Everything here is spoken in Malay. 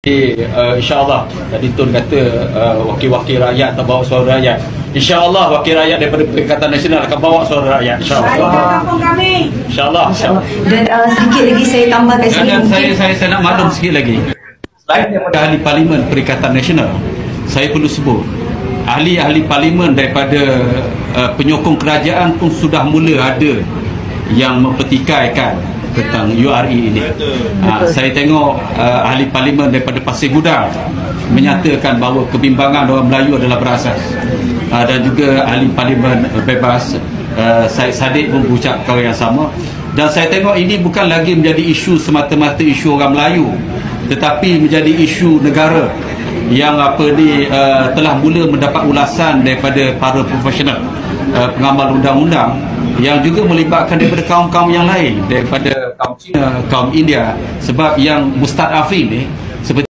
InsyaAllah tadi Tun kata wakil-wakil rakyat atau bawa suara rakyat. InsyaAllah wakil rakyat daripada Perikatan Nasional akan bawa suara rakyat. InsyaAllah. InsyaAllah. Dan sedikit lagi saya tambahkan sini. Saya nak maklum sikit lagi. Selain daripada ahli parlimen Perikatan Nasional, saya perlu sebut ahli-ahli parlimen daripada penyokong kerajaan pun sudah mula ada yang mempertikaikan tentang URE ini. Saya tengok ahli parlimen daripada Pasir Gudang menyatakan bahawa kebimbangan orang Melayu adalah berasas, dan juga ahli parlimen bebas Syed Saddiq pun berucap perkara yang sama. Dan saya tengok ini bukan lagi menjadi isu semata-mata isu orang Melayu, tetapi menjadi isu negara yang telah mula mendapat ulasan daripada para profesional pengamal undang-undang, yang juga melibatkan daripada kaum-kaum yang lain, daripada kaum Cina, kaum India, sebab yang mustadafin ni seperti